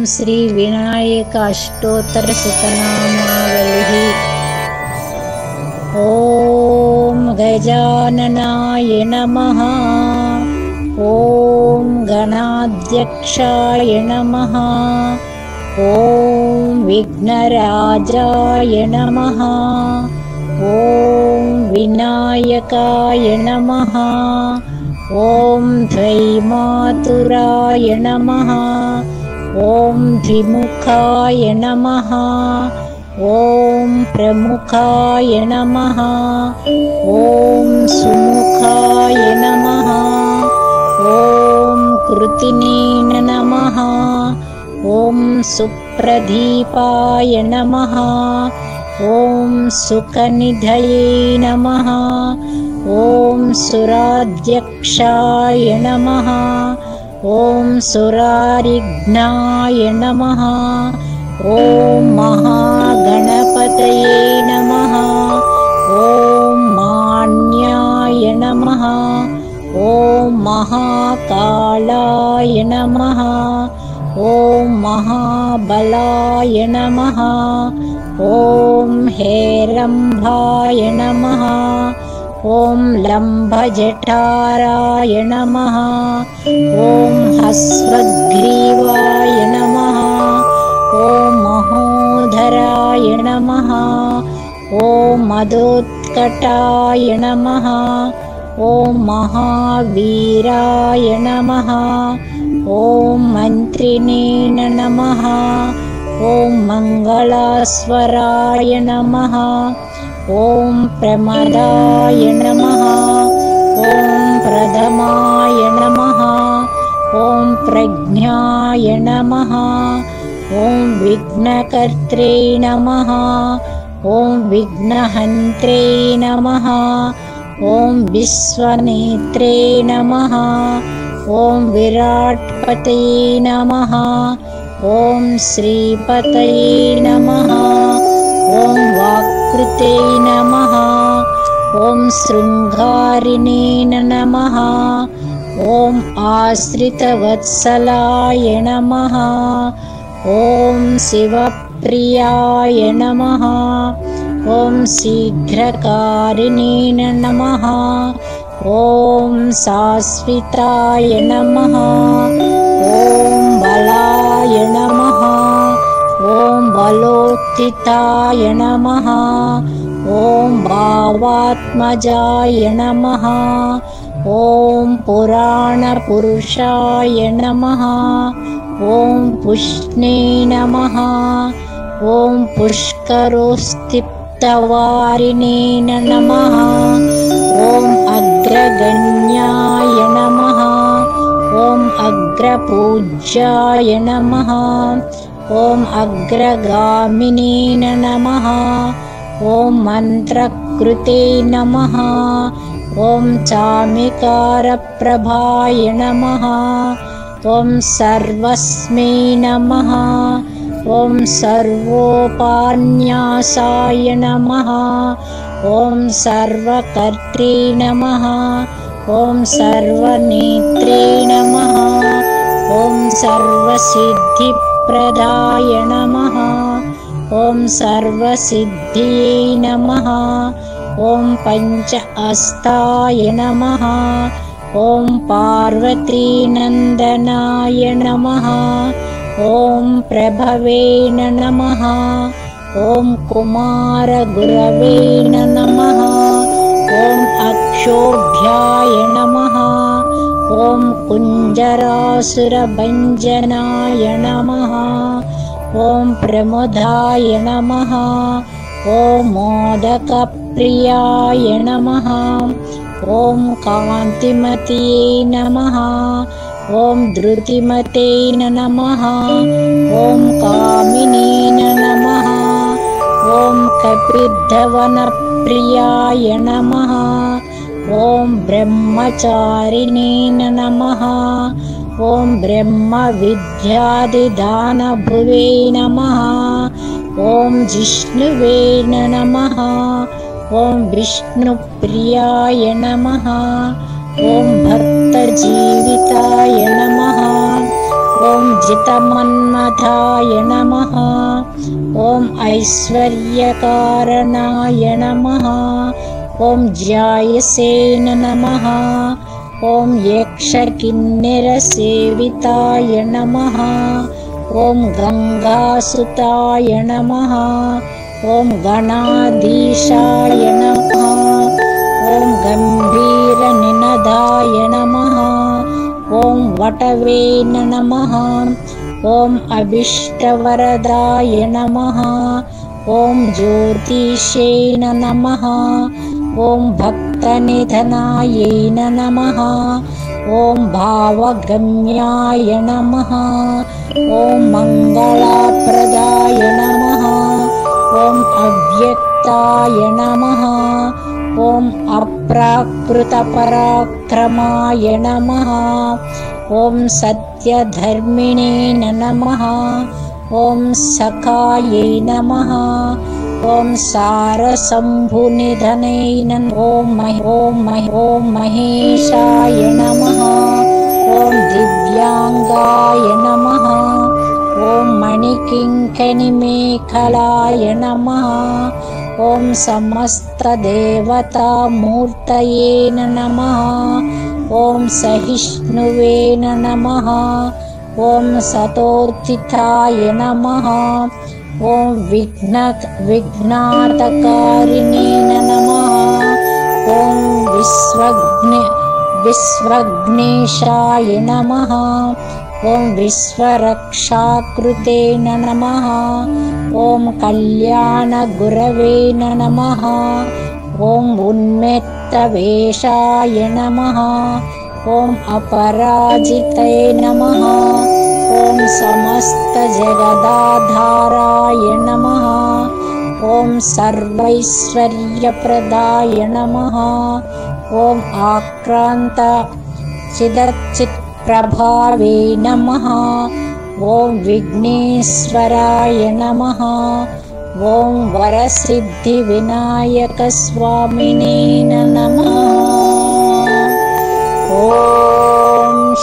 श्री विनायक अष्टोत्तर शतनामावलिः। ॐ गजाननाय नमः। ॐ गणाध्यक्षाय नमः। ॐ विघ्नराजाय नमः। ॐ विनायकाय नमः। ॐ द्वैमातुराय नमः। ॐ द्विमुखाय नमः। ॐ प्रमुखाय नमः। ॐ सुमुखाय नमः। ॐ कृतिने नमः। ॐ सुप्रदीपाय नमः। ॐ सुखनिधये नमः। ॐ सुराध्यक्षाय नमः। ॐ सुरारिघ्नाय नमः। ॐ महागणपतये नमः। ॐ मान्याय नमः। ॐ महाकालाय नमः। ॐ महाबलाय नमः। ॐ हेरम्भाय नमः। ॐ लम्भजठाराय नमः। ॐ हस्वग्रीवाय नमः। ॐ महोदराय नमः। ॐ मदोत्कटाय नमः। ॐ महावीराय नमः। ॐ मन्त्रिणे नमः। ॐ मङ्गलास्वराय नमः। ॐ प्रमदाय नमः। ॐ प्रथमाय नमः। ॐ प्रज्ञाय नमः। ॐ विघ्नकर्त्रे नमः। ॐ विघ्नहन्त्रे नमः। ॐ विश्वनेत्रे नमः। ॐ विराट्पतये नमः। ॐ श्रीपतये नमः। ॐ वाक्कृते नमः। ॐ शृङ्गारिणे नमः। ॐ आश्रितवत्सलाय नमः। ॐ शिवप्रियाय नमः। ॐ शीघ्रकारिणे नमः। ॐ शाश्विताय नमः। ॐ बलाय नमः। ॐ बलोत्थिताय नमः। ॐ भावात्मजाय नमः। ॐ पुराणपुरुषाय नमः। ॐ पुष्णे नमः। ॐ पुष्करोस्तिप्तवारिणे नमः। ॐ अग्रगण्याय नमः। ॐ अग्रपूज्याय नमः। ॐ अग्रगामिने नमः। ॐ मन्त्रकृते नमः। ॐ चामिकारप्रभाय नमः। ॐ सर्वस्मै नमः। ॐ सर्वोपन्यासाय नमः। ॐ सर्वकर्त्रे नमः। ॐ सर्वनेत्रे नमः। ॐ सर्वसिद्धिप्रदाय नमः। ॐ सर्वसिद्धिये नमः। ॐ पञ्चहस्ताय नमः। ॐ पार्वतीनन्दनाय नमः। ॐ प्रभवे नमः। ॐ कुमारगुरवे नमः। ॐ अक्षोभ्याय नमः। ॐ कुञ्जरासुरभञ्जनाय नमः। ॐ प्रमुदाय नमः। ॐ मोदकप्रियाय नमः। ॐ कान्तिमत्ये नमः। ॐ धृतिमते नमः। ॐ कामिने नमः। ॐ कपिद्धवनप्रियाय नमः। ॐ ब्रह्मचारिणे नमः। ॐ ब्रह्मविद्यादिदानभुवे नमः। ॐ जिष्णुवे नमः। ॐ विष्णुप्रियाय नमः। ॐ भक्तजीविताय नमः। ॐ जितमन्मथाय नमः। ॐ ऐश्वर्यकारणाय नमः। ॐ जायसे नमः। ॐ यक्षकिन्नरसेविताय नमः। ॐ गङ्गासुताय नमः। ॐ गणाधीशाय नमः। ॐ गम्भीरनिनदाय नमः। ॐ वटवे नमः। ॐ अभीष्टवरदाय नमः। ॐ ज्योतिषे नमः। ॐ भक्तनिधनायै नमः। ॐ भावगम्याय नमः। ॐ मङ्गलप्रदाय नमः। ॐ अव्यक्ताय नमः। ॐ अप्राकृतपराक्रमाय नमः। ॐ सत्यधर्मिणे नमः। ॐ सखायै नमः। ॐ सारशम्भुनिधने नमः। ॐ महेशाय नमः। ॐ दिव्याङ्गाय नमः। ॐ मणिकिङ्कणिमेखलाय नमः। ॐ समस्तदेवतामूर्तये नमः। ॐ सहिष्णुवे नमः। ॐ सतोत्थिताय नमः। ॐ विघ्नातकारिणे नमः। ॐ विश्वघ्नेशाय नमः। ॐ विश्वरक्षाकृते नमः। ॐ कल्याणगुरवे नमः। ॐ उन्मेत्तवेषाय नमः। ॐ अपराजिते नमः। ॐ समस्तजगदाधाराय नमः। ॐ सर्वैश्वर्यप्रदाय नमः। ॐ आक्रान्तचिदचित्प्रभावे नमः। ॐ विघ्नेश्वराय नमः। ॐ वरसिद्धिविनायकस्वामिने नमः। ॐ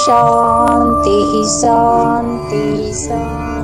शान्तिः शान्तिः शान्तिः।